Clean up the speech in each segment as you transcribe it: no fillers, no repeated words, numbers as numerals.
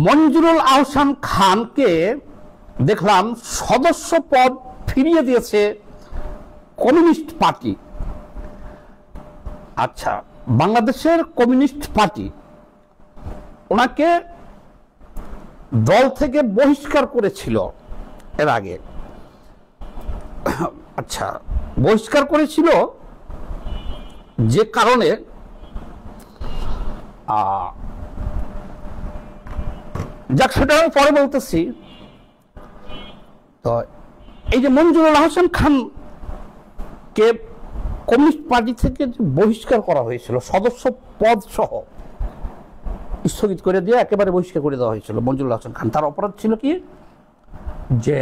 মঞ্জুরুল আহসান খানকে দেখলাম সদস্য পদ ফিরিয়ে দিয়েছে কমিউনিস্ট পার্টি। আচ্ছা, বাংলাদেশের কমিউনিস্ট পার্টি ওনাকে দল থেকে বহিষ্কার করেছিল এর আগে। আচ্ছা, বহিষ্কার করেছিল যে কারণে যাক, সেটা আমি পরে বলতেছি। তো এই যে মঞ্জুরুল আহসান খানকে কমিউনিস্ট পার্টি থেকে বহিষ্কার করা হয়েছিল, সদস্য পদ সহ স্থগিত করে দিয়ে একেবারে বহিষ্কার করে দেওয়া হয়েছিল মঞ্জুরুল আহসান খান। তার অপরাধ ছিল কি, যে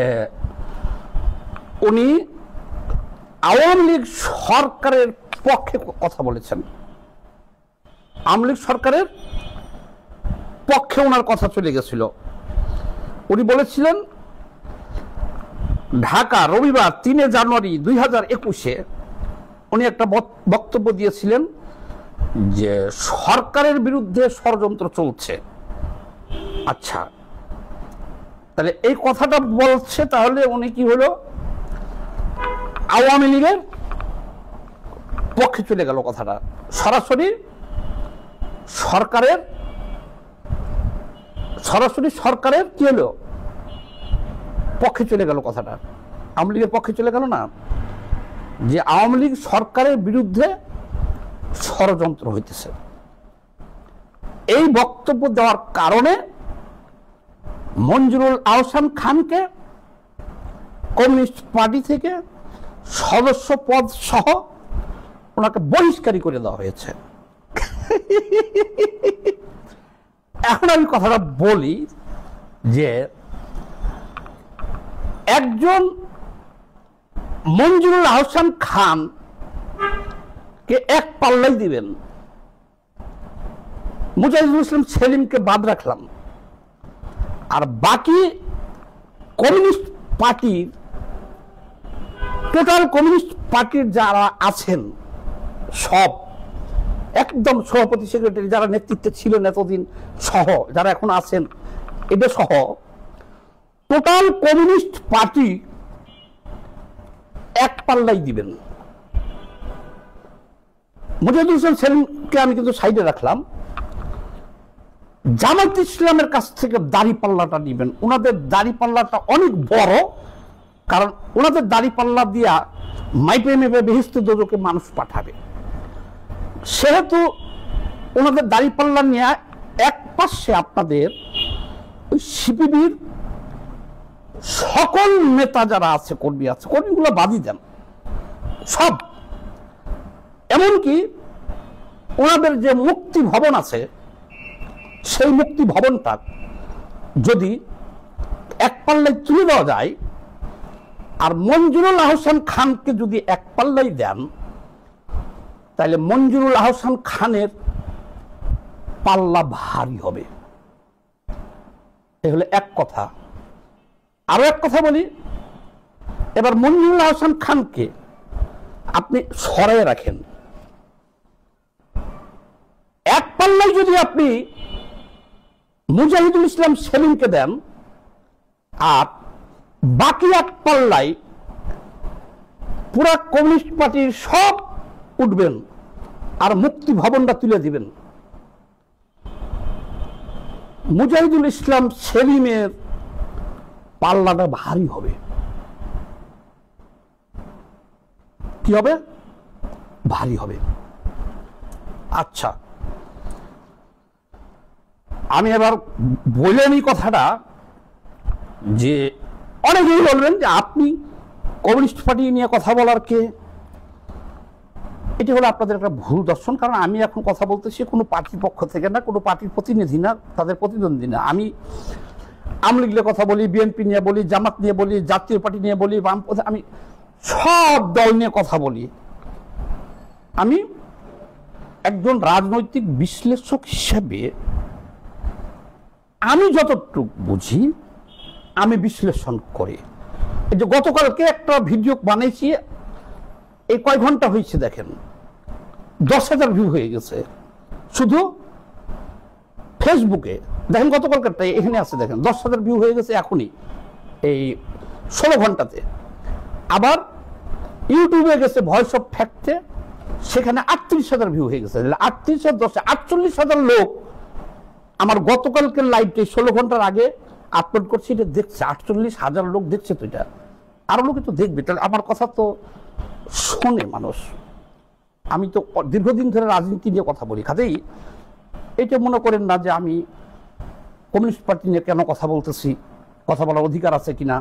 উনি আওয়ামী লীগ সরকারের পক্ষে কথা বলেছেন। আওয়ামী লীগ সরকারের পক্ষে ওনার কথা চলে গেছিল। উনি বলেছিলেন ঢাকা রবিবার 3 জানুয়ারি 2021 উনি একটা বক্তব্য দিয়েছিলেন যে সরকারের বিরুদ্ধে ষড়যন্ত্র চলছে। আচ্ছা, তাহলে এই কথাটা বলছে, তাহলে উনি কি হলো, আওয়ামী লীগের পক্ষে চলে গেল কথাটা, সরাসরি সরকারের কি হলো, পক্ষে চলে গেল কথাটা, আওয়ামী লীগের পক্ষে চলে গেল না, যে আওয়ামী লীগ সরকারের বিরুদ্ধে ষড়যন্ত্র হইতেছে। এই বক্তব্য দেওয়ার কারণে মঞ্জুরুল আহসান খানকে কমিউনিস্ট পার্টি থেকে সদস্য পদ সহ ওনাকে বহিষ্কারই করে দেওয়া হয়েছে। এখন আমি কথাটা বলি যে একজন মঞ্জুরুল আহসান খান কে এক পাল্লাই দিবেন, মুজাহিদুল ইসলাম সেলিমকে বাদ রাখলাম, আর বাকি কমিউনিস্ট পার্টির, টোটাল কমিউনিস্ট পার্টির যারা আছেন সব, একদম সভাপতি সেক্রেটারি যারা নেতৃত্বে ছিলেন এতদিন সহ, যারা এখন আছেন এটা সহ, টোটাল কমিউনিস্ট পার্টি এক পাল্লাই দিবেন। মুজাহিদুল ইসলাম সেলিমকে আমি কিন্তু সাইডে রাখলাম। জামাত ইসলামের কাছ থেকে দাড়ি পাল্লাটা নিবেন। ওনাদের দাড়ি পাল্লাটা অনেক বড়, কারণ ওনাদের দাড়ি পাল্লা দিয়া মাইপে মেপে বেহেশতে দোজখে মানুষ পাঠাবে, সেহেতু ওনাদের দাড়ি পাল্লা নিয়ে এক পাশে আপনাদের ওই সিপিবির সকল নেতা যারা আছে, কর্মী আছে, কর্মীগুলো বাদই দেন সব। এমনকি ওনাদের যে মুক্তি ভবন আছে, সেই মুক্তি ভবনটা যদি এক পাল্লায় তুলে দেওয়া যায়, আর মঞ্জুরুল আহসান খানকে যদি এক পাল্লাই দেন, তাহলে মঞ্জুরুল আহসান খানের পাল্লা ভারী হবে। এই হলো এক কথা। আরো এক কথা বলি, এবার মঞ্জুরুল আহসান খানকে আপনি সরাই রাখেন, এক পাল্লায় যদি আপনি মুজাহিদুল ইসলাম সেলিমকে দেন, আর বাকি এক পাল্লায় পুরা কমিউনিস্ট পার্টির সব উঠবেন আর মুক্তি ভবনটা তুলে দিবেন, মুজাহিদুল ইসলাম সেলিমের পাল্লাটা ভারী হবে। কি হবে? ভারী হবে। আচ্ছা, আমি এবার বললেন এই কথাটা, যে অনেকেই বলবেন যে আপনি কমিউনিস্ট পার্টি নিয়ে কথা বলার কে? এটি হলো আপনাদের একটা ভুল দর্শন। কারণ আমি এখন কথা বলতেছি কোনো পার্টির পক্ষ থেকে না, কোনো পার্টির প্রতিনিধি না, তাদের প্রতিদ্বন্দ্বী না। আমি আওয়ামী লীগ নিয়ে কথা বলি, বিএনপি নিয়ে বলি, জামাত নিয়ে বলি, জাতীয় পার্টি নিয়ে বলি, বামপন্থী, আমি সব দল নিয়ে কথা বলি। আমি একজন রাজনৈতিক বিশ্লেষক হিসেবে আমি যতটুকু বুঝি আমি বিশ্লেষণ করি। এই যে গতকালকে একটা ভিডিও বানিয়েছি, এই কয় ঘন্টা হয়েছে দেখেন, 10,000 ভিউ হয়ে গেছে শুধু ফেসবুকে। দেখেন গতকালকারটা এখানে আছে, দেখেন 10,000 ভিউ হয়ে গেছে এখনই, এই 16 ঘন্টাতে। আবার ইউটিউবে গেছে ভয়েস অফ ফ্যাক্টে, সেখানে 38,000 ভিউ হয়ে গেছে। 38 আর 10 48,000 লোক আমার গতকালকের লাইভটি 16 ঘন্টার আগে আপলোড করছি, এটা দেখছে। 48,000 লোক দেখছে। তো এটা আরো লোকে তো দেখবে, তাহলে আমার কথা তো শোনে মানুষ। আমি তো দীর্ঘদিন ধরে রাজনীতি নিয়ে কথা বলি, কাজেই এটা মনে করেন না যে আমি কমিউনিস্ট পার্টি নিয়ে কেন কথা বলতেছি, কথা বলার অধিকার আছে কিনা,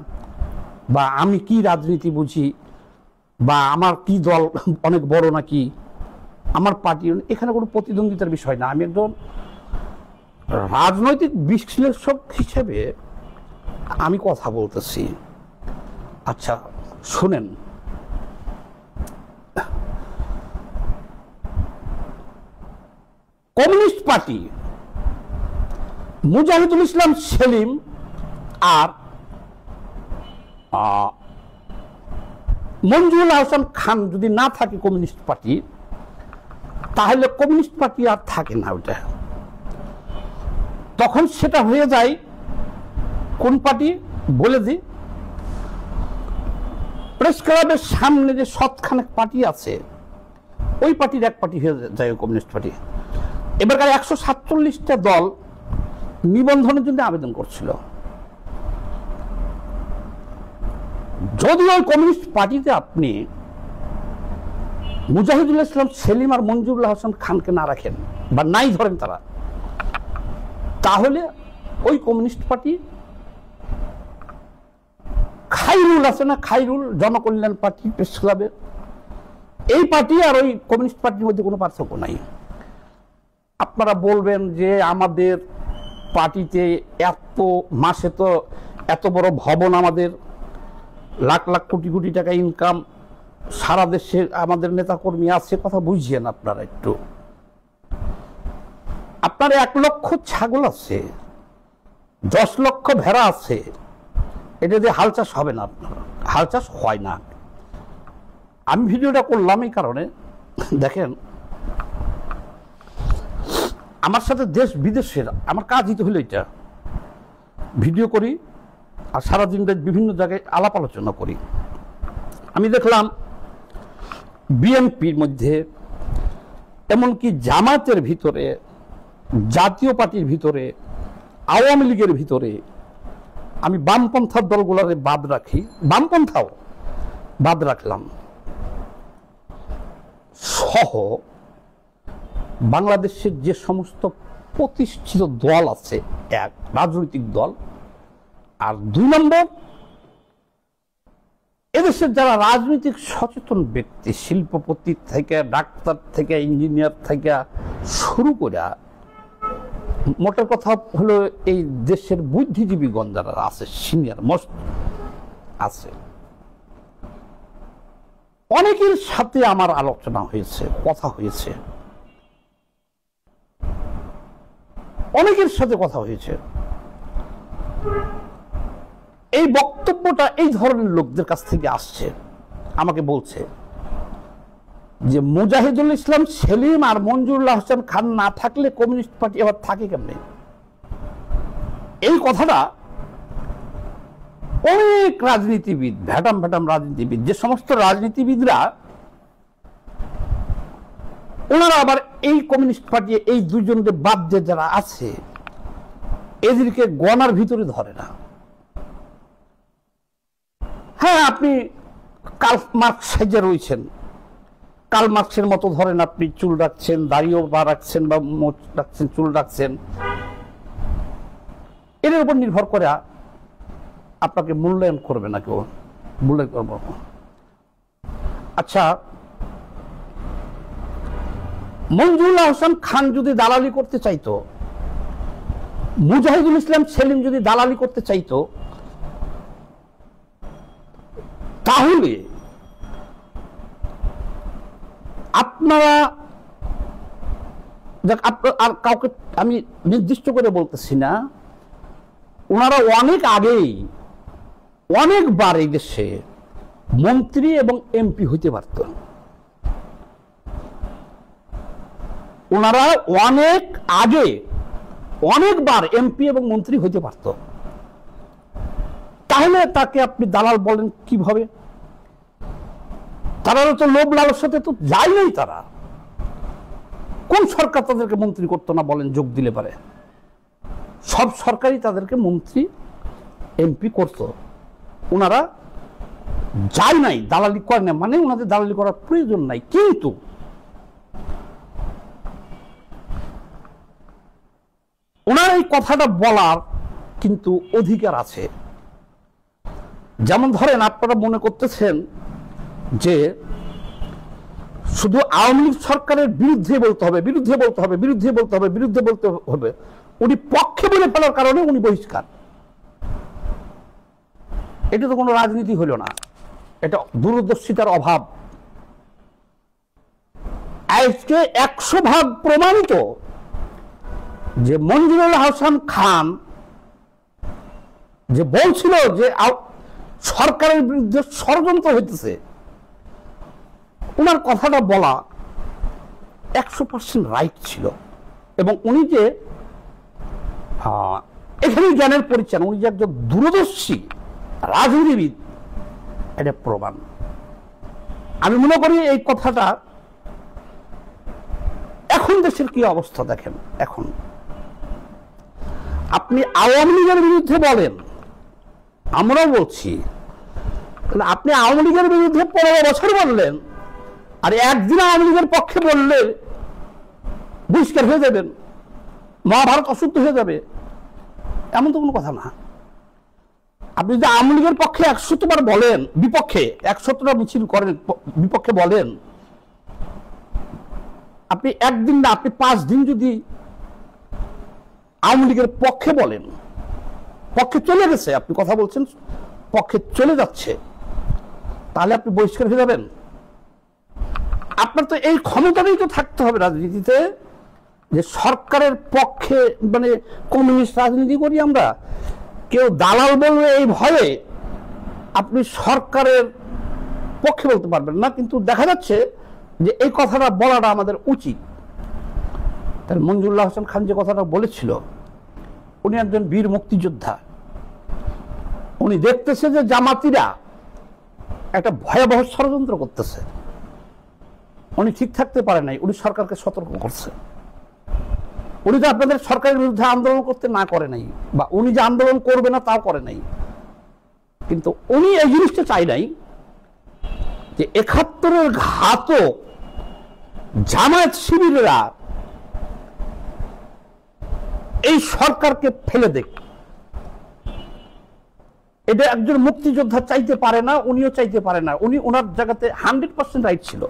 বা আমি কি রাজনীতি বুঝি, বা আমার কি দল অনেক বড় নাকি, আমার পার্টি, এখানে কোনো প্রতিদ্বন্দ্বিতার বিষয় না। আমি একজন রাজনৈতিক বিশ্লেষক হিসেবে আমি কথা বলতেছি। আচ্ছা শুনেন, কমিউনিস্ট পার্টি মুজাহিদুল ইসলাম সেলিম আর মঞ্জুরুল আহসান খান যদি না থাকে কমিউনিস্ট পার্টি, তাহলে কমিউনিস্ট পার্টি আর থাকে না। ওটা তখন সেটা হয়ে যায় কোন পার্টি বলে দিই, প্রেস ক্লাবের সামনে যে সৎখানেক পার্টি আছে, ওই পার্টির এক পার্টি হয়ে যায় কমিউনিস্ট পার্টি। এবারকার 147টা দল নিবন্ধনের জন্য আবেদন করছিল। যদি ওই কমিউনিস্ট পার্টিতে আপনি মুজাহিদুল ইসলাম সেলিম আর মঞ্জুরুল হাসান খানকে না রাখেন বা নাই ধরেন তারা, তাহলে ওই কমিউনিস্ট পার্টি খাইরুল আছে না, খাইরুল জনকল্যাণ পার্টি প্রেস ক্লাবে, এই পার্টি আর ওই কমিউনিস্ট পার্টির মধ্যে কোনো পার্থক্য নাই। আপনারা বলবেন যে আমাদের পার্টিতে এত মাসে তো এত বড় ভবন, আমাদের লাখ লাখ কোটি কোটি টাকা ইনকাম, সারা দেশে আমাদের নেতাকর্মী আছে, কথা বুঝিয়েন আপনারা একটু। আপনার 1 লক্ষ ছাগল আছে, 10 লক্ষ ভেড়া আছে, এটা দিয়ে হাল চাষ হবে না, আপনার হাল চাষ হয় না। আমি ভিডিওটা করলাম এই কারণে, দেখেন আমার সাথে দেশ বিদেশের, আমার কাজই তো হলো এটা, ভিডিও করি আর সারাদিন বিভিন্ন জায়গায় আলাপ আলোচনা করি। আমি দেখলাম বিএনপির মধ্যে, এমনকি জামায়াতের ভিতরে, জাতীয় পার্টির ভিতরে, আওয়ামী লীগের ভিতরে, আমি বামপন্থার দলগুলোরে বাদ রাখি, বামপন্থাও বাদ রাখলাম, সহ বাংলাদেশের যে সমস্ত প্রতিষ্ঠিত দল আছে, এক রাজনৈতিক দল, আর 2 নম্বর এদেশের যারা রাজনৈতিক সচেতন ব্যক্তি, শিল্পপতি থেকে ডাক্তার থেকে ইঞ্জিনিয়ার থেকে শুরু করে, মোটের কথা হলো এই দেশের বুদ্ধিজীবীগণ যারা আছে, সিনিয়র মোস্ট আছে, অনেকের সাথে আমার আলোচনা হয়েছে, কথা হয়েছে, অনেকের সাথে কথা হয়েছে। এই বক্তব্যটা এই ধরনের লোকদের কাছ থেকে আসছে, আমাকে বলছে যে মুজাহিদুল ইসলাম সেলিম আর মঞ্জুরুল হাসান খান না থাকলে কমিউনিস্ট পার্টি আবার থাকে কেমনে। এই কথাটা অনেক রাজনীতিবিদ, ভ্যাটাম ভ্যাটাম রাজনীতিবিদ, যে সমস্ত রাজনীতিবিদরা ওনারা আবার এই কমিউনিস্ট পার্টি এই 2 জনকে বাদ দিয়ে যারা আছে, এদেরকে গণার ভিতরে ধরে না। হ্যাঁ, আপনি কার্ল মার্কস সাইজে রয়েছেন, কার্ল মার্কসের মতো ধরেন, আপনি চুল রাখছেন, দাড়িও বা রাখছেন, বা মোচ রাখছেন, চুল রাখছেন, এর উপর নির্ভর করে আপনাকে মূল্যায়ন করবে না কেউ, মূল্যায়ন করবো। আচ্ছা, মঞ্জুরুল হাসান খান যদি দালালি করতে চাইতো, মুজাহিদুল ইসলাম সেলিম যদি দালালি করতে চাইতো, তাহলে আপনারা, আর কাউকে আমি নির্দিষ্ট করে বলতেছি না, ওনারা অনেক আগেই অনেকবার এই দেশে মন্ত্রী এবং এমপি হইতে পারত। ওনারা অনেক আগে অনেকবার এমপি এবং মন্ত্রী হইতে পারত, তাহলে তাকে আপনি দালাল বলেন কিভাবে? তারা তো লোভ লালসাতে তো যায় নাই। তারা কোন সরকার তাদেরকে মন্ত্রী করতো না বলেন? যোগ দিলে পারে সব সরকারই তাদেরকে মন্ত্রী এমপি করতো। ওনারা যায় নাই, দালালি করে না, মানে ওনাদের দালালি করার প্রয়োজন নাই। কিন্তু ওনার এই কথাটা বলার কিন্তু অধিকার আছে। যেমন ধরেন, আপনারা মনে করতেছেন যে শুধু আওয়ামী লীগ সরকারের বিরুদ্ধে বলতে হবে, বিরুদ্ধে বলতে হবে, বিরুদ্ধে বলতে হবে, বিরুদ্ধে বলতে হবে। উনি পক্ষে বলে ফেলার কারণে উনি বহিষ্কার। এটা তো কোনো রাজনীতি হলো না, এটা দূরদর্শিতার অভাব। আজকে 100% প্রমাণিত যে মঞ্জুরুল হাসান খান যে বলছিল যে সরকারের বিরুদ্ধে ষড়যন্ত্র হইতেছে, ওনার কথাটা বলা 100% রাইট ছিল। এবং উনি যে এখানে জ্ঞানের পরিচয়, উনি যে একজন দূরদর্শী রাজনীতিবিদ, এটা প্রমাণ। আমি মনে করি এই কথাটা, এখন দেশের কি অবস্থা দেখেন, এখন আপনি আওয়ামী লীগের বিরুদ্ধে বলেন, আমরাও বলছি, আপনি আওয়ামী লীগের বিরুদ্ধে 15 বছর বললেন, আর একদিন আওয়ামী লীগের পক্ষে বললে বহিষ্কার হয়ে যাবেন, মহাভারত অশুদ্ধ হয়ে যাবে, এমন তো কোনো কথা না। আপনি যদি আওয়ামী লীগের পক্ষে 100 বার বলেন, বিপক্ষে 100টা মিছিল করেন, বিপক্ষে বলেন, আপনি একদিন না, আপনি 5 দিন যদি আওয়ামী লীগের পক্ষে বলেন, পক্ষে চলে গেছে, আপনি কথা বলছেন পক্ষে চলে যাচ্ছে, তাহলে আপনি বহিষ্কার হয়ে যাবেন। আপনার তো এই ক্ষমতাটাই তো থাকতে হবে রাজনীতিতে, যে সরকারের পক্ষে, মানে কমিউনিস্ট রাজনীতি করি আমরা, কেউ দালাল বলবে এই ভয়ে আপনি সরকারের পক্ষে বলতে পারবেন না। কিন্তু দেখা যাচ্ছে যে এই কথাটা বলাটা আমাদের উচিত। তাহলে মঞ্জুরুল হাসান খান যে কথাটা বলেছিল, উনি একজন বীর মুক্তিযোদ্ধা। উনি দেখতেছে যে জামাতিরা একটা ভয়াবহ ষড়যন্ত্র করতেছে, উনি ঠিক থাকতে পারে নাই, উনি সরকারকে সতর্ক করছে। উনি তো আপনাদের সরকারের বিরুদ্ধে আন্দোলন করতে না করে নাই, বা উনি যে আন্দোলন করবে না তাও করে নাই, কিন্তু উনি এই জিনিসটা চাই নাই যে 71-এর ঘাতক জামায়াত শিবিরেরা এই সরকারকে ফেলে দেখ। এটা একজন মুক্তিযোদ্ধা চাইতে পারে না, উনিও চাইতে পারে না। উনি ওনার জায়গাতে 100% রাইট ছিল।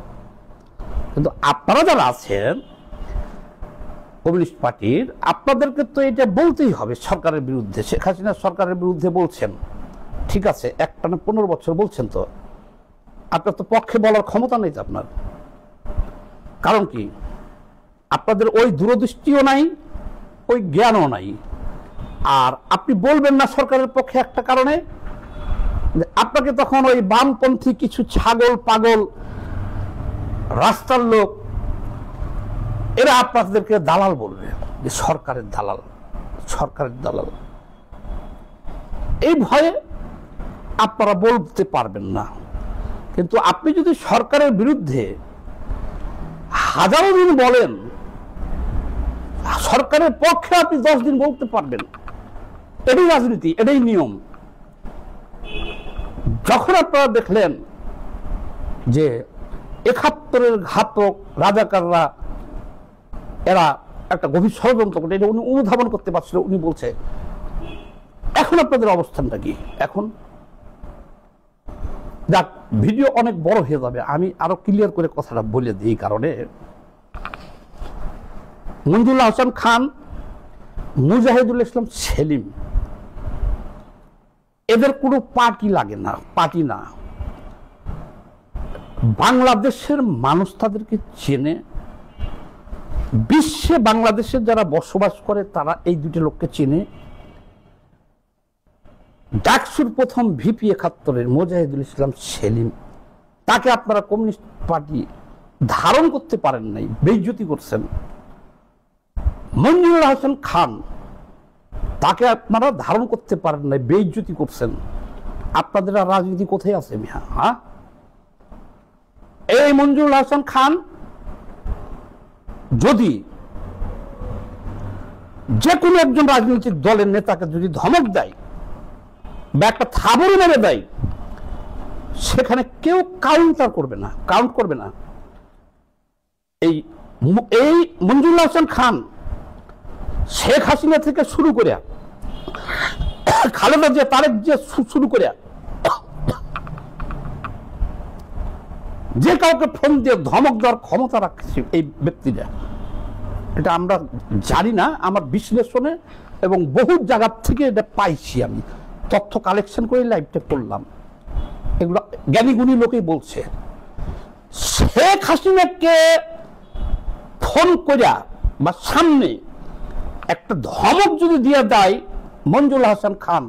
কিন্তু আপনারা যারা আছেন কমিউনিস্ট পার্টির, আপনাদেরকে তো এটা বলতেই হবে সরকারের বিরুদ্ধে। শেখ হাসিনা সরকারের বিরুদ্ধে বলছেন, ঠিক আছে, একটানা 15 বছর বলছেন, তো আপনার তো পক্ষে বলার ক্ষমতা নেই আপনার। কারণ কি, আপনাদের ওই দূরদৃষ্টিও নাই, ওই জ্ঞানও নাই। আর আপনি বলবেন না সরকারের পক্ষে একটা কারণে, আপনাকে তখন ওই বামপন্থী কিছু ছাগল পাগল রাস্তার লোক, এরা আপনাদেরকে দালাল বলবে, যে সরকারের দালাল, সরকারের দালাল। এই ভয়ে আপনারা বলতে পারবেন না। কিন্তু আপনি যদি সরকারের বিরুদ্ধে হাজারো দিন বলেন, সরকারের পক্ষে আপনি 10 দিন বলতে পারবেন। এটাই রাজনীতি, এটাই নিয়ম। যখন আপনারা দেখলেন যে 71-এর ঘাতক রাজাকাররা এরা একটা গভীর ষড়যন্ত্র করে, এটা উনি অনুধাবন করতে পারছিল, উনি বলছে, এখন আপনাদের অবস্থানটা কি? এখন যাক, ভিডিও অনেক বড় হয়ে যাবে, আমি আরো ক্লিয়ার করে কথাটা বলে দিই। কারণে মঞ্জুরুল হাসান খান, মুজাহিদুল ইসলাম সেলিম, এদের কোনো পার্টি লাগে না, পার্টি না। বাংলাদেশের মানুষ তাদেরকে চেনে, বিশ্বে বাংলাদেশের যারা বসবাস করে তারা এই দুটি লোককে চেনে। ডাকসুর প্রথম ভিপি 71-এর মুজাহিদুল ইসলাম সেলিম, তাকে আপনারা কমিউনিস্ট পার্টি ধারণ করতে পারেন নাই, বেইজ্জতি করছেন। মঞ্জুরুল হাসান খান তাকে আপনারা ধারণ করতে পারেন না, বেইজ্জতি করছেন। আপনাদের আর রাজনীতি কোথায় আছে মিয়া? হ্যাঁ, এই মঞ্জুরুল হাসান খান যদি যে কোনো একজন রাজনৈতিক দলের নেতাকে যদি ধমক দেয় বা একটা থাবড় মেরে দেয়, সেখানে কেউ কাউন্ট করবে না। এই মঞ্জুরুল হাসান খান শেখ হাসিনা থেকে শুরু করে খালেদা জিয়া, তারেক জিয়া শুরু করে যে কাউকে ফোন দিয়ে ধমক দেওয়ার ক্ষমতা রাখছে এই ব্যক্তিরা। এটা আমরা জানি না, আমার বিশ্লেষণে এবং বহু জায়গা থেকে এটা পাইছি, আমি তথ্য কালেকশন করে লাইভটা করলাম। এগুলো জ্ঞানী গুণী লোকেই বলছে। শেখ হাসিনাকে ফোন করিয়া বা সামনে একটা ধমক যদি দিয়ে দেয় মঞ্জুরুল হাসান খান,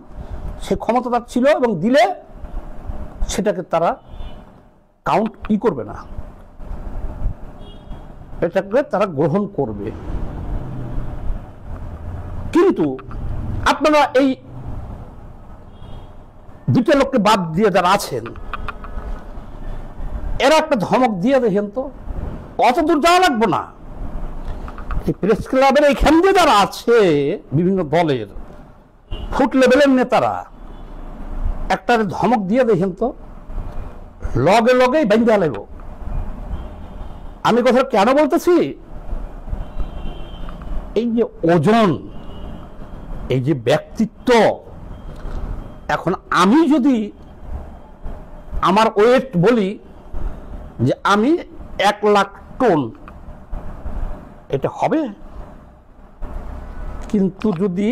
সে ক্ষমতা ছিল এবং দিলে সেটাকে তারা কাউন্ট করবে না, এটাকে তারা গ্রহণ করবে। কিন্তু আপনারা এই দুটো লোককে বাদ দিয়ে যারা আছেন, এরা একটা ধমক দিয়ে দেখেন তো, অত দূর যাওয়া লাগবে না। এই প্রেস ক্লাবের এইখান দিয়ে যারা আছে বিভিন্ন দলের ফুট লেভেলের নেতারা, একটা ধমক দিয়ে দেখেন তো, লগে লগেই বেঁধে লাগব। আমি কথা কেন বলতেছি, এই যে ওজন, এই যে ব্যক্তিত্ব, এখন আমি যদি আমার ওয়েট বলি যে আমি 1 লাখ টন, এটা হবে? কিন্তু যদি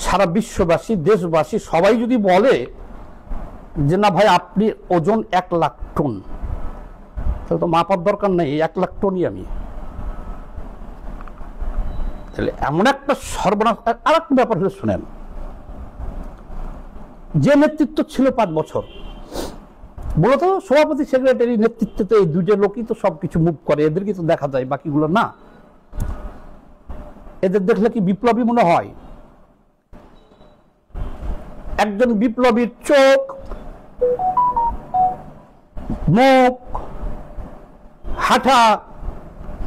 সারা বিশ্ববাসী, দেশবাসী সবাই যদি বলে যে না ভাই আপনি ওজন 1 লাখ টন, তাহলে তো মাপার দরকার নেই, 1 লাখ টনই আমি। তাহলে এমন একটা সর্বনাশ। আর একটা ব্যাপার হলে শুনেন, যে নেতৃত্ব ছিল 5 বছর, মূলত সভাপতি সেক্রেটারি নেতৃত্বে তো এই দুইটা লোকই তো সবকিছু মুভ করে, এদেরকে তো দেখা যায়, বাকিগুলো না। এদের দেখলে কি বিপ্লবী মনে হয়? একজন বিপ্লবীর চোখ, মুখ, হাঁটা,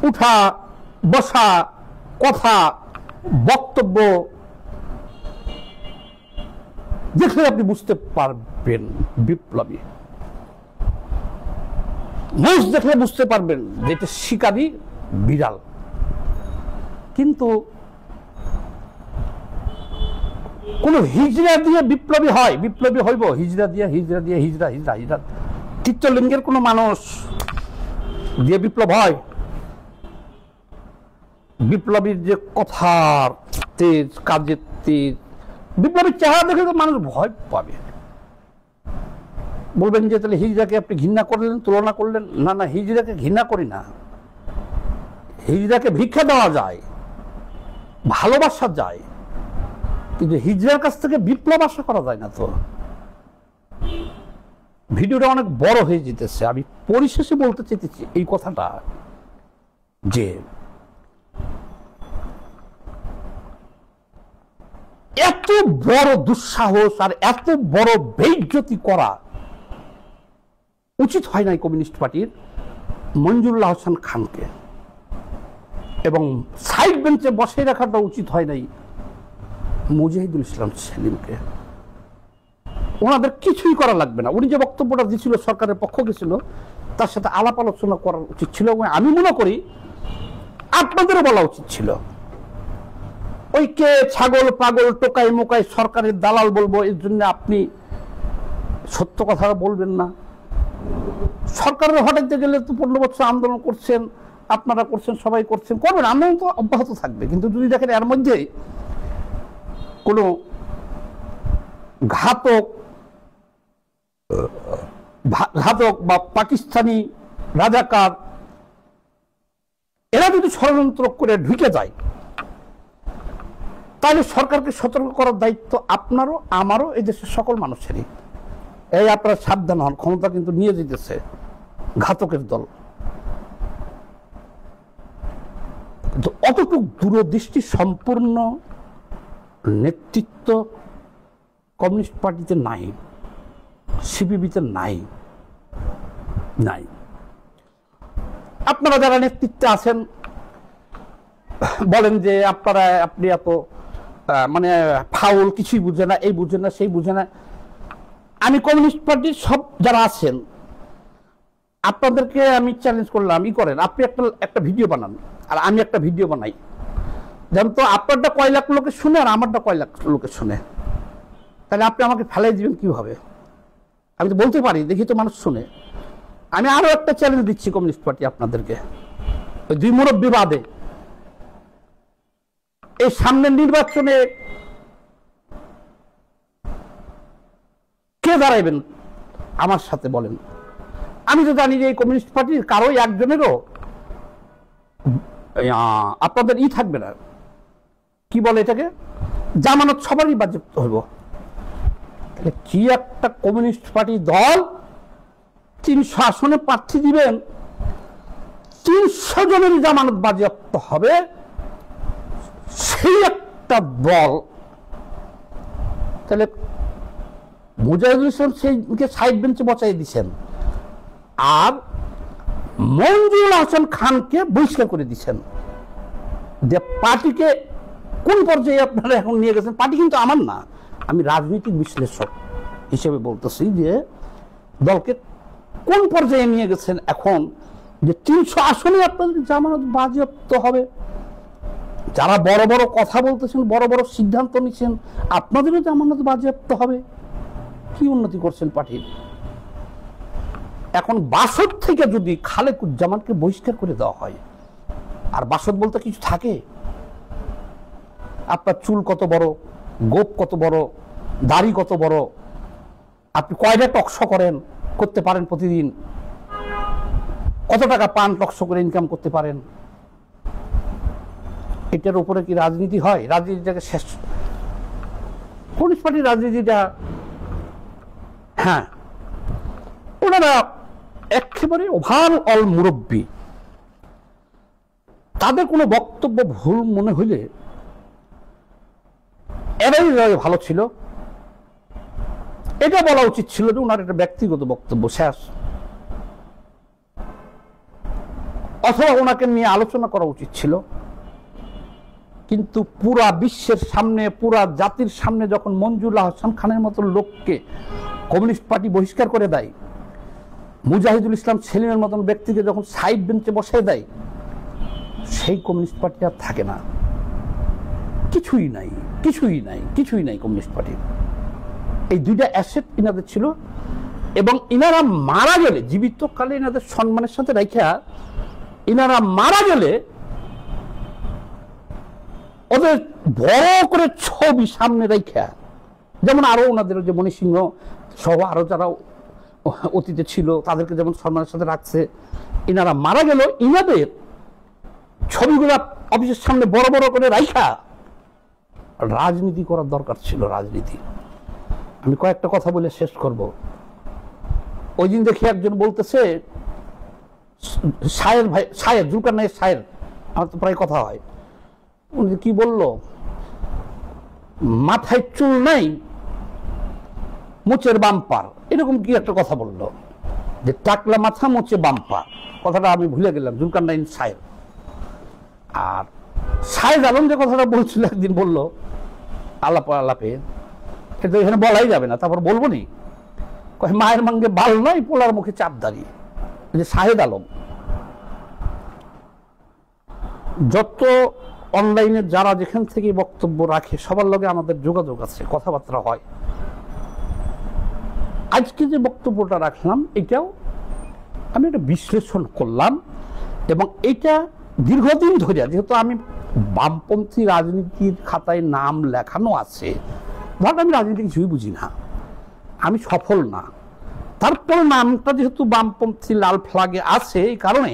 উঠা, বসা, কথা, বক্তব্য দেখলে আপনি বুঝতে পারবেন বিপ্লবী। মুখ দেখলে বুঝতে পারবেন যে এটা শিকারী বিড়াল। কিন্তু কোন হিজড়া দিয়ে বিপ্লবী হয়? বিপ্লবী হইব হিজড়া দিয়ে? হিজড়া তৃতীয়লিঙ্গের কোন মানুষ দিয়ে বিপ্লব হয়? বিপ্লবীর যে কথার তেজ, কাজের তেজ, বিপ্লবীর চেহারা দেখে তো মানুষ ভয় পাবে। বলবেন যে তাহলে হিজড়াকে আপনি ঘৃণা করলেন, তুলনা করলেন। না না, হিজড়াকে ঘৃণা করি না, হিজড়াকে ভিক্ষা দেওয়া যায়, ভালোবাসা যায়, কিন্তু হিজড়ার কাছ থেকে বিপ্লব আশা করা যায় না। তো ভিডিওটা অনেক বড় হয়ে যেতেছে। আমি পরিশেষে বলতে চাইতেছি এই কথাটা, যে এত বড় দুঃসাহস আর এত বড় বেইজ্জতি করা উচিত হয় নাই কমিউনিস্ট পার্টির মঞ্জুরুল হাসান খানকে, এবং সাইড বেঞ্চে বসে রাখাটা উচিত হয় নাই মুজাহিদুল ইসলাম সেলিমকে। ওনাদের কিছুই করা লাগবে না। উনি যে বক্তব্যটা দিয়েছিল, সরকারের পক্ষ গেছিল, তার সাথে আলাপ আলোচনা করা উচিত ছিল। আমি মনে করি আপনাদেরও বলা উচিত ছিল। ওই কে ছাগল পাগল টোকাই মোকাই সরকারের দালাল বলবো, এর জন্য আপনি সত্য কথা বলবেন না। সরকারের হটাইতে গেলে তো 15 বছর আন্দোলন করছেন, আপনারা করছেন, সবাই করছেন, করবেন, আন্দোলন তো অব্যাহত থাকবে। কিন্তু যদি দেখেন এর মধ্যে কোনো ঘাতক বা পাকিস্তানি রাজাকার এরা যদি ষড়যন্ত্র করে ঢুকে যায়, তাহলে সরকারকে সতর্ক করার দায়িত্ব আপনারও, আমারও, এই দেশের সকল মানুষেরই। এই আপনারা সাবধান হন, ক্ষমতা কিন্তু নিয়ে যেতেছে ঘাতকের দল। অতটুকু দূরদৃষ্টি সম্পূর্ণ নেতৃত্ব কমিউনিস্ট পার্টিতে নাই, সিপিবিতে নাই। আপনারা যারা নেতৃত্বে আছেন বলেন যে আপনি এত মানে ফাউল, কিছুই বুঝে না, এই বুঝে না, সেই বুঝে না। আমি কমিউনিস্ট পার্টির সব যারা আছেন আপনাদেরকে আমি চ্যালেঞ্জ করলাম, করেন আপনি একটা ভিডিও বানান আর আমি একটা ভিডিও বানাই, যেমন তো আপনারটা কয় লাখ লোকে শুনে আর আমারটা কয় লাখ লোকে শুনে, তাহলে আপনি আমাকে ফেলাই দিবেন কিভাবে? আমি তো বলতে পারি, দেখি তো মানুষ শুনে। আমি আরো একটা চ্যালেঞ্জ দিচ্ছি কমিউনিস্ট পার্টি আপনাদেরকে, ওই দুই মুরব্বী বাদে এই সামনের নির্বাচনে কে দাঁড়াইবেন আমার সাথে বলেন। আমি তো জানি যে এই কমিউনিস্ট পার্টির কারোই একজনেরও আপনাদের থাকবে না, কি বলে এটাকে, জামানত সবারই বাজেয়াপ্ত হইব। তাহলে কি একটা কমিউনিস্ট পার্টি দল 300 আসনে প্রার্থী দিবেন, 300 জনের জামানত বাজেয়াপ্ত হবে, সেই একটা দল। তাহলে মুজাহিদুল ইসলাম সেইকে সাইড বেঞ্চে বসাই দিচ্ছেন আর মঞ্জুরুল হাসান খানকে বহিষ্কার করে দিচ্ছেন। যে পার্টিকে কোন পর্যায়ে আপনারা এখন নিয়ে গেছেন, পার্টি কিন্তু আমার না, আমি রাজনৈতিক বিশ্লেষক হিসেবে বলতেছি যে দলকে কোন পর্যায়ে নিয়ে গেছেন এখন, যে 300 আসনে আপনাদের জামানত বাজেয়াপ্ত হবে। যারা বড় বড় কথা বলতেছেন, বড় বড় সিদ্ধান্ত নিচ্ছেন, আপনাদেরও জামানত বাজেয়াপ্ত হবে। কি উন্নতি করছেন পার্টির? এখন বাসদ থেকে যদি খালেকুজ্জামানকে বহিষ্কার করে দেওয়া হয়, আর বাসদ বলতে কিছু থাকে? আপনার চুল কত বড়, গোপ কত বড়, দাড়ি কত বড়, আপনি কয়টা টকশো করতে পারেন প্রতিদিন, কত টাকা পান টকশো করে ইনকাম করতে পারেন, এটার উপরে কি রাজনীতি হয়? রাজনীতিটাকে শেষ, কমিউনিস্ট পার্টির রাজনীতিটা, হ্যাঁ ওনারা একেবারে ওভারঅল মুরব্বী, তাদের কোনো বক্তব্য ভুল মনে হইলে এরাই ভালো ছিল, এটা বলা উচিত ছিল যে ওনার একটা ব্যক্তিগত বক্তব্য শেষ, অথবা ওনাকে নিয়ে আলোচনা করা উচিত ছিল। কিন্তু পুরা বিশ্বের সামনে, পুরা জাতির সামনে যখন মঞ্জুরুল হাসান খানের মতো লোককে কমিউনিস্ট পার্টি বহিষ্কার করে দেয়, মুজাহিদুল ইসলাম সেলিমের মতন ব্যক্তিকে যখন সাইড বেঞ্চে বসিয়ে দেয়, সেই কমিউনিস্ট পার্টি আর থাকে না, কিছুই নাই, কিছুই নাই, কিছুই নাই কমিউনিস্ট পার্টির। এই দুইটা অ্যাসেট ইনাদের ছিল, এবং ইনারা মারা গেলে, জীবিতকালে ইনাদের সম্মানের সাথে রাখা, ইনারা মারা গেলে ওদের বড় করে ছবি সামনে রাখা, যেমন আরো ওনাদের যে মণিসিংহ সহ আরো যারা অতীতে ছিল তাদেরকে যেমন সম্মানের সাথে রাখছে, ইনারা মারা গেল, ইনাদের ছবিগুলো অফিসের সামনে বড় বড় করে রাখা রাজনীতি করার দরকার ছিল। রাজনীতি, আমি কয়েকটা কথা বলে শেষ করব। ওই দিন দেখি একজন বলতেছে, শায়ের ভাই, শায়ের জুলকার নাইয়ের শায়ের, আমার তো প্রায় কথা হয়, উনি কি বললো, মাথায় চুল নাই মোচের বাম্পার, এরকম কি একটা কথা বললো, যে টাকলা মাথা মোচে বাম্পার, কথাটা আমি ভুলে গেলাম, জুলকার নাইন শায়ের। আর শাহেদ আলম যে কথাটা বলছিল একদিন, বললো আলাপে, এটা এখানে বলাই যাবে না, তারপর বলবো নি, মায়ের মাঙ্গে বাল নয় পোলার মুখে চাপ দাঁড়িয়ে, যে শাহেদ আলম। যত অনলাইনে যারা যেখান থেকে বক্তব্য রাখে সবার লগে আমাদের যোগাযোগ আছে, কথাবার্তা হয়। আজকে যে বক্তব্যটা রাখলাম এটাও আমি একটা বিশ্লেষণ করলাম, এবং এটা দীর্ঘদিন ধরে, যেহেতু আমি বামপন্থী রাজনীতির খাতায় নাম লেখানো আছে, ধর আমি রাজনীতি কিছুই বুঝি না, আমি সফল না, তারপর নামটা যেহেতু বামপন্থী লাল ফ্ল্যাগে আছে, এই কারণে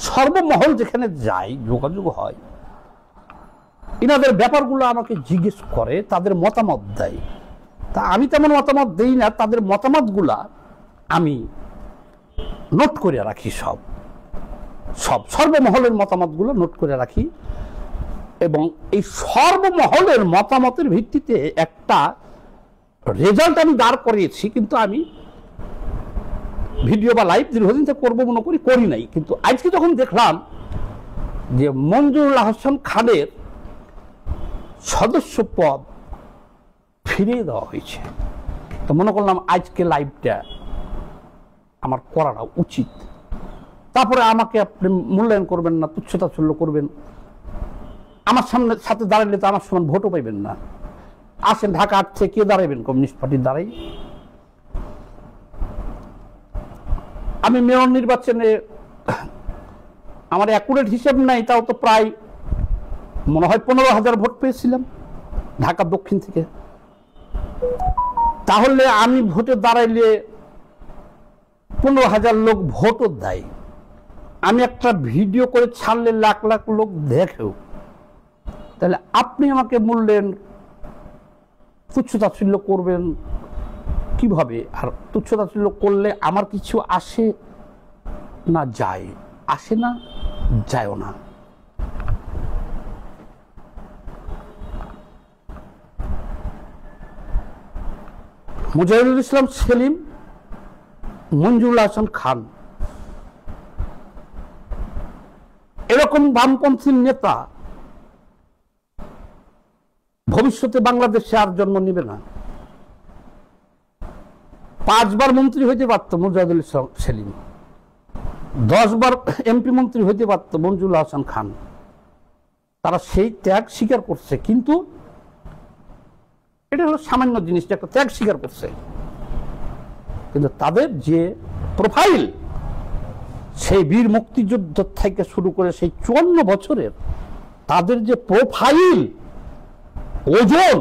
সর্বমহল যেখানে যাই, যোগাযোগ হয়, এনাদের ব্যাপারগুলো আমাকে জিজ্ঞেস করে, তাদের মতামত দেয়। তা আমি তেমন মতামত দেই না, তাদের মতামতগুলা আমি নোট করে রাখি, সর্বমহলের মতামতগুলো নোট করে রাখি। এবং এই সর্বমহলের মতামতের ভিত্তিতে একটা রেজাল্ট আমি দাঁড় করিয়েছি, কিন্তু আমি ভিডিও বা লাইভ দীর্ঘদিন থেকে করবো মনে করি নাই। কিন্তু আজকে যখন দেখলাম যে মঞ্জুরুল আহসান খানের সদস্য পদ ফিরিয়ে দেওয়া হয়েছে, তো মনে করলাম আজকে লাইভটা আমার করাটা উচিত। তারপরে আমাকে আপনি মূল্যায়ন করবেন না, তুচ্ছতাচ্ছল্য করবেন, আমার সাথে দাঁড়ালে তো আমার সমান ভোটও পাইবেন না। আসেন ঢাকা ৮ থেকে কে দাঁড়াবেন? কমিউনিস্ট পার্টির দাঁড়াই। আমি মেয়র নির্বাচনে আমার অ্যাকুরেট হিসেব নাই, তাও তো প্রায় মনে হয় ১৫,০০০ ভোট পেয়েছিলাম ঢাকা দক্ষিণ থেকে। তাহলে আমি ভোটে দাঁড়াইলে ১৫,০০০ লোক ভোটও দেয়। আমি একটা ভিডিও করে ছাড়লে লাখ লাখ লোক দেখেও, তাহলে আপনি আমাকে মূল্যায়ন তুচ্ছতাচ্ছিল্য করবেন কিভাবে? আর তুচ্ছতাচ্ছিল্য করলে আমার কিছু আসে না যায়, আসে না যায়ও না। মুজাহিদুল ইসলাম সেলিম, মঞ্জুরুল আহসান খান এরকম বামপন্থী নেতা ভবিষ্যতে বাংলাদেশে আর জন্ম নেবে না। ৫ বার মন্ত্রী হইতে পারত মুজাহিদুল ইসলাম সেলিম, ১০ বার এমপি মন্ত্রী হইতে পারত মঞ্জুরুল আহসান খান। তারা সেই ত্যাগ স্বীকার করছে, কিন্তু এটা হলো সামান্য জিনিসটা, একটা ত্যাগ স্বীকার করছে। কিন্তু তাদের যে প্রোফাইল, সেই বীর মুক্তিযুদ্ধ থেকে শুরু করে সেই ৫৪ বছরের তাদের যে প্রোফাইল, ওজন,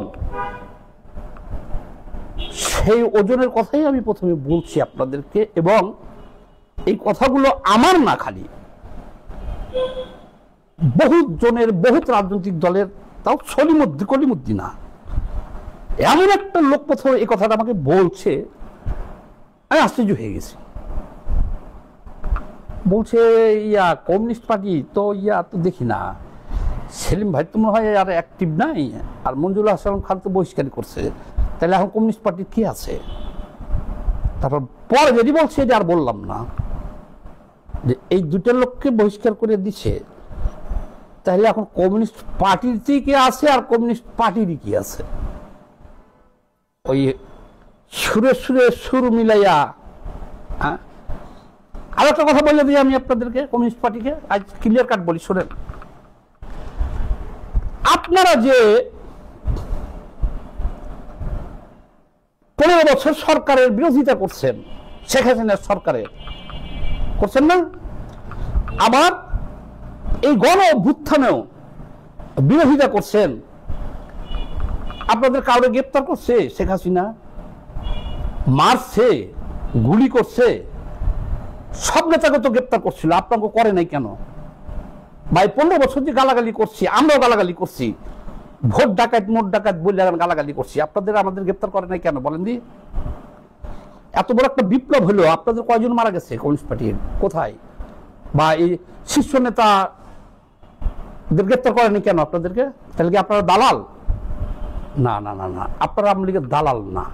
সেই ওজনের কথাই আমি প্রথমে বলছি আপনাদেরকে। এবং এই কথাগুলো আমার না, খালি বহুত জনের, বহুত রাজনৈতিক দলের, তাও কলিমুদ্দিন না, এমন একটা লোক প্রথমে এই কথাটা আমাকে বলছে, আমি আশ্চর্য হয়ে গেছি। বলছে কমিউনিস্ট পার্টি তো তো দেখি না, সেলিম ভাই তো মনে হয় আর অ্যাক্টিভ নাই, আর মঞ্জুরুল আহসান খান তো বহিষ্কার করছে, তাহলে এখন কমিউনিস্ট পার্টির কি আছে? তারপর পরে যদি বলছে, এটা আর বললাম না, যে এই দুটো লোককে বহিষ্কার করে দিছে, তাহলে এখন কমিউনিস্ট পার্টির কি আছে আর কমিউনিস্ট পার্টিরই কি আছে? ওই সুরে সুরে সুর মিলাইয়া। হ্যাঁ, আর একটা কথা বলে দিই আমি আপনাদেরকে, কমিউনিস্ট পার্টিকে আজ ক্লিয়ার কাট বলি, শোনেন। আপনারা যে ১৫ বছর সরকারের বিরোধিতা করছেন, শেখ হাসিনার সরকারের করছেন না, আবার এই গণ অভ্যুত্থানেও বিরোধিতা করছেন। আপনাদের কাউকে গ্রেপ্তার করছে শেখ হাসিনা? মারছে, গুলি করছে, সব নেতাকে তো গ্রেপ্তার করছিল, আপনাকে করে নাই কেন ভাই? ১৫ বছর যে গালাগালি করছি, আমরাও গালাগালি করছি, ভোট ডাকাত মোট ডাকাত বলে গালাগালি করছি, আপনাদের আমাদের গ্রেপ্তার করে নাই কেন বলেন দি? এত বড় একটা বিপ্লব হলো, আপনাদের কয়জন মারা গেছে কমিউনিস্ট পার্টির? কোথায়? বা এই শীর্ষ নেতা গ্রেপ্তার করেনি কেন আপনাদেরকে? তাহলে কি আপনারা দালাল? না না না না, আপনারা আওয়ামী লীগের দালাল না।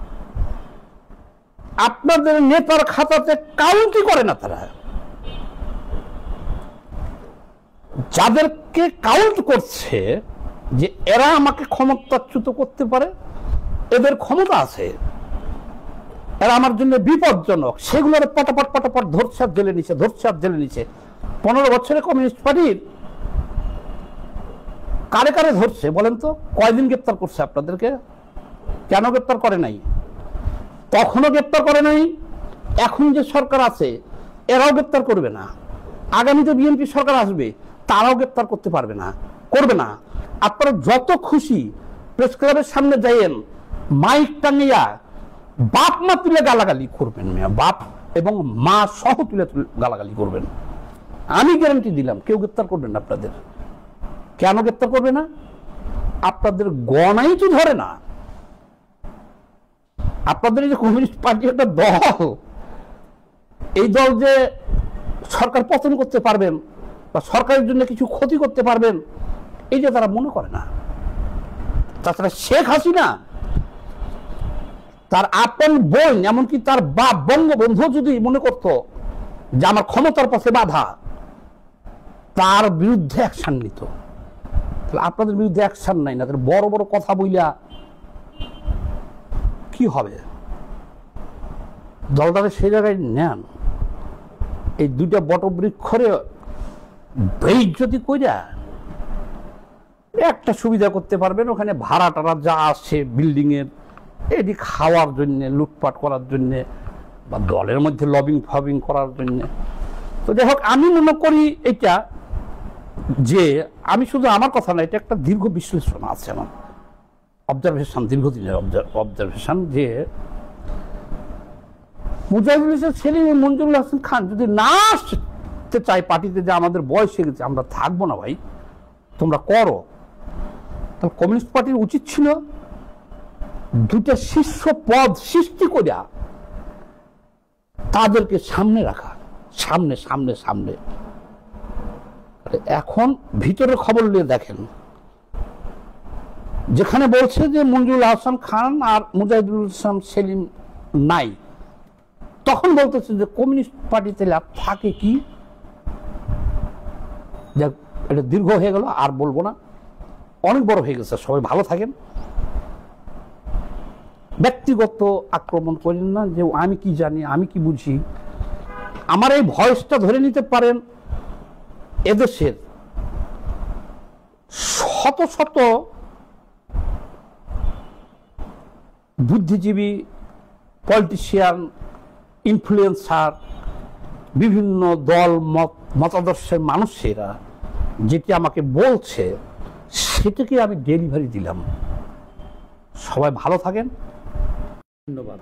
আপনাদের নেতার খাতাতে কাউন্টই করে না তারা। যাদেরকে কাউন্ট করছে যে এরা আমাকে ক্ষমতাচ্যুত করতে পারে, এদের ক্ষমতা আছে, এরা আমার জন্য বিপজ্জনক, সেগুলোর পটাপট পটাপট ধরছে আর জেলে নিচ্ছে, ধরছে আর জেলে নিচ্ছে। ১৫ বছরে কমিউনিস্ট পার্টির কারে কারে ধরছে বলেন তো? কয়দিন গ্রেপ্তার করছে আপনাদেরকে? কেন গ্রেপ্তার করে নাই? তখনও গ্রেপ্তার করে নাই, এখন যে সরকার আছে এরাও গ্রেপ্তার করবে না, আগামীতে বিএনপি সরকার আসবে তারাও গ্রেপ্তার করতে পারবে না, করবে না। আপনারা যত খুশি প্রেস ক্লাবের সামনে যাইয়েন, মাইক টাঙ্গিয়া বাপ মা তুলে গালাগালি করবেন, বাপ এবং মা সহ তুলে গালাগালি করবেন, আমি গ্যারান্টি দিলাম কেউ গ্রেপ্তার করবেন না আপনাদের। কেন গ্রেপ্তার করবে না? আপনাদের গণাই তো ধরে না। আপনাদের এই যে কমিউনিস্ট পার্টি একটা দল, এই দল যে সরকার পতন করতে পারবেন বা সরকারের জন্য কিছু ক্ষতি করতে পারবেন, এই যে তারা মনে করে না। তাছাড়া শেখ হাসিনা তার আপন বোন, এমনকি তার বাপ বঙ্গবন্ধু যদি মনে করত যে আমার ক্ষমতার পথে বাধা, তার বিরুদ্ধে অ্যাকশন নিত। তাহলে আপনাদের বিরুদ্ধে অ্যাকশন নাই না, তাহলে বড় বড় কথা বইলা কি হবে? দলটারে সেই জায়গায় নেন, এই দুইটা বটবৃক্ষরে বেইজ্জতি কইরা একটা সুবিধা করতে পারবেন, ওখানে ভাড়া টাড়া যা আছে বিল্ডিং এর এটি খাওয়ার জন্য, লুটপাট করার জন্য, বা দলের মধ্যে লবিং ফবিং করার জন্য। তো যাই হোক, আমি মনে করি এটা যে আমি শুধু আমার কথা না, এটা একটা দীর্ঘ বিশ্লেষণ আছে আমার অবজারভেশন, দীর্ঘদিনের অবজারভেশন, যে মুজাহিদুল ইসলাম সেলিম, মঞ্জুরুল হাসান খান যদি না আসতে চায় পার্টিতে, যে আমাদের বয়স হয়ে গেছে, আমরা থাকবো না ভাই, তোমরা করো, তাহলে কমিউনিস্ট পার্টির উচিত ছিল দুটা শীর্ষ পদ সৃষ্টি করিয়া তাদেরকে সামনে রাখা, সামনে সামনে সামনে। এখন ভিতরের খবর নিয়ে দেখেন, যেখানে বলছে যে মঞ্জুরুল হাসান খান আর মুজাহিদুল ইসলাম সেলিম নাই, তখন বলতেছে যে কমিউনিস্ট পার্টিতে লাভ থাকে কি। যাক, এটা দীর্ঘ হয়ে গেল, আর বলবো না, অনেক বড় হয়ে গেছে। সবাই ভালো থাকেন, ব্যক্তিগত আক্রমণ করেন না যে আমি কি জানি, আমি কি বুঝি। আমার এই ভয়েসটা ধরে নিতে পারেন এদেশের শত শত বুদ্ধিজীবী, পলিটিশিয়ান, ইনফ্লুয়েন্সার, বিভিন্ন দল মতাদর্শের মানুষেরা যেটি আমাকে বলছে, সেটাকে আমি ডেলিভারি দিলাম। সবাই ভালো থাকেন, ধন্যবাদ।